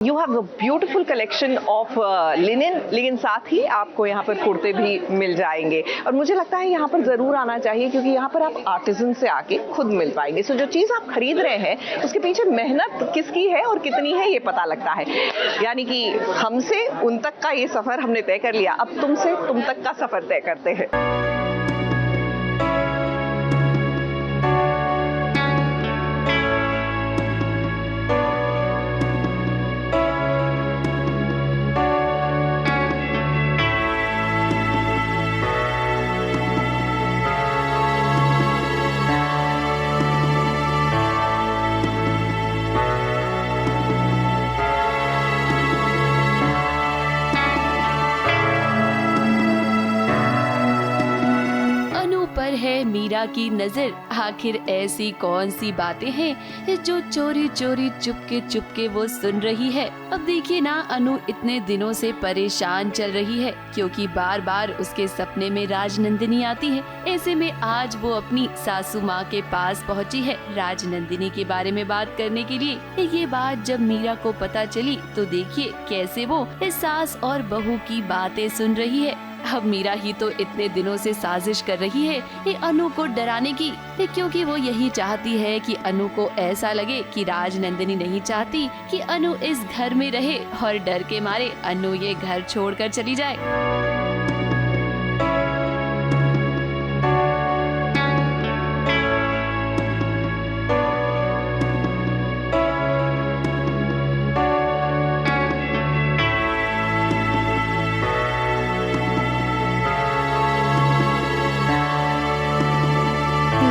You have a beautiful collection of linen, लेकिन साथ ही आपको यहाँ पर कुर्ते भी मिल जाएंगे। और मुझे लगता है यहाँ पर ज़रूर आना चाहिए, क्योंकि यहाँ पर आप आर्टिजन से आके खुद मिल पाएंगे। सो जो चीज़ आप खरीद रहे हैं उसके पीछे मेहनत किसकी है और कितनी है ये पता लगता है। यानी कि हमसे उन तक का ये सफ़र हमने तय कर लिया, अब तुमसे तुम तक का सफ़र तय करते हैं। है मीरा की नजर। आखिर ऐसी कौन सी बातें हैं जो चोरी चोरी चुपके वो सुन रही है। अब देखिए ना, अनु इतने दिनों से परेशान चल रही है, क्योंकि बार बार उसके सपने में राजनंदिनी आती है। ऐसे में आज वो अपनी सासू माँ के पास पहुँची है राजनंदिनी के बारे में बात करने के लिए। ये बात जब मीरा को पता चली तो देखिए कैसे वो इस सास और बहू की बातें सुन रही है। अब मीरा ही तो इतने दिनों से साजिश कर रही है ये अनु को डराने की, क्योंकि वो यही चाहती है कि अनु को ऐसा लगे कि राजनंदिनी नहीं चाहती कि अनु इस घर में रहे, और डर के मारे अनु ये घर छोड़कर चली जाए।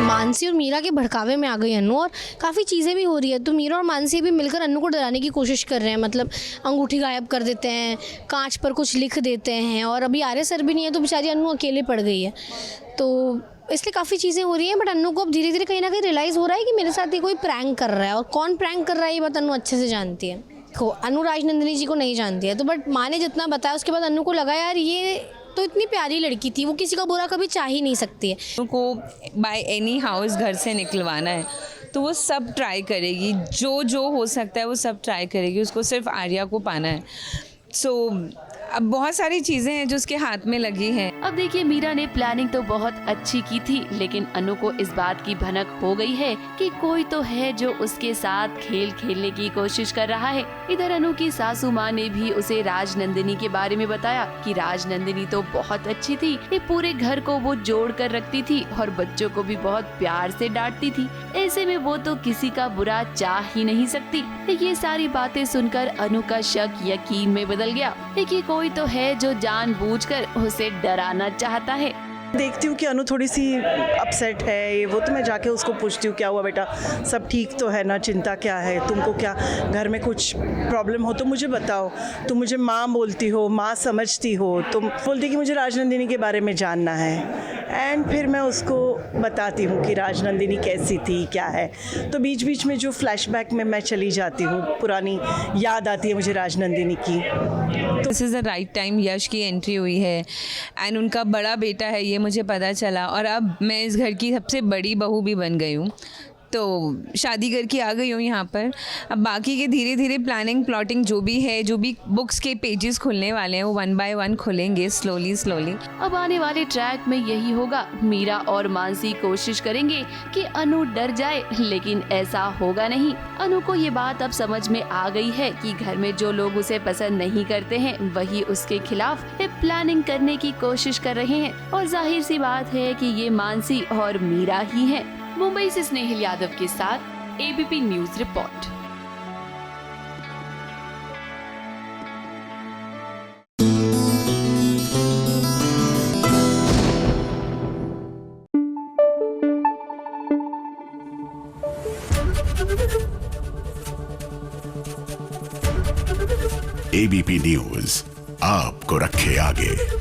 मानसी और मीरा के भड़कावे में आ गई अनु, और काफ़ी चीज़ें भी हो रही है। तो मीरा और मानसी भी मिलकर अनु को डराने की कोशिश कर रहे हैं। मतलब अंगूठी गायब कर देते हैं, कांच पर कुछ लिख देते हैं, और अभी आर्य सर भी नहीं है तो बेचारी अनु अकेले पड़ गई है। तो इसलिए काफ़ी चीज़ें हो रही हैं। बट अनु को अब धीरे धीरे कहीं ना कहीं रियलाइज़ हो रहा है कि मेरे साथ ये कोई प्रैंक कर रहा है, और कौन प्रैंक कर रहा है ये बात अनु अच्छे से जानती है। अनु राजनंदिनी जी को नहीं जानती है, तो बट माँ ने जितना बताया उसके बाद अनु को लगा यार ये तो इतनी प्यारी लड़की थी, वो किसी का बुरा कभी चाह ही नहीं सकती है। उनको बाय एनी हाउस घर से निकलवाना है तो वो सब ट्राई करेगी, जो हो सकता है वो सब ट्राई करेगी। उसको सिर्फ आर्या को पाना है। अब बहुत सारी चीज़ें हैं जो उसके हाथ में लगी हैं। अब देखिए, मीरा ने प्लानिंग तो बहुत अच्छी की थी, लेकिन अनु को इस बात की भनक हो गई है कि कोई तो है जो उसके साथ खेल खेलने की कोशिश कर रहा है। इधर अनु की सासू माँ ने भी उसे राजनंदिनी के बारे में बताया कि राजनंदिनी तो बहुत अच्छी थी, ये पूरे घर को वो जोड़ कर रखती थी और बच्चों को भी बहुत प्यार से डांटती थी। ऐसे में वो तो किसी का बुरा चाह ही नहीं सकती। ये सारी बातें सुनकर अनु का शक यकीन में बदल गया कि कोई तो है जो जानबूझकर उसे डराना चाहता है। देखती हूँ कि अनु थोड़ी सी अपसेट है, ये वो, तो मैं जाके उसको पूछती हूँ क्या हुआ बेटा, सब ठीक तो है ना, चिंता क्या है, तुमको क्या घर में कुछ प्रॉब्लम हो तो मुझे बताओ। तुम मुझे माँ बोलती हो, माँ समझती हो, तुम बोलती कि मुझे राजनंदिनी के बारे में जानना है। एंड फिर मैं उसको बताती हूँ कि राजनंदिनी कैसी थी, क्या है। तो बीच बीच में जो फ्लैशबैक में मैं चली जाती हूँ, पुरानी याद आती है मुझे राजनंदिनी की। तो this is the right time Yash की एंट्री हुई है, एंड उनका बड़ा बेटा है ये मुझे पता चला, और अब मैं इस घर की सबसे बड़ी बहू भी बन गई हूँ। तो शादी करके आ गई हूँ यहाँ पर। अब बाकी के धीरे धीरे प्लानिंग प्लॉटिंग जो भी है, जो भी बुक्स के पेजेस खुलने वाले हैं वो 1 बाय 1 खुलेंगे स्लोली। अब आने वाले ट्रैक में यही होगा। मीरा और मानसी कोशिश करेंगे कि अनु डर जाए, लेकिन ऐसा होगा नहीं। अनु को ये बात अब समझ में आ गई है कि घर में जो लोग उसे पसंद नहीं करते हैं वही उसके खिलाफ प्लानिंग करने की कोशिश कर रहे हैं, और जाहिर सी बात है कि ये मानसी और मीरा ही है। मुंबई से स्नेहिल यादव के साथ ABP news report. ABP news आपको रखे आगे।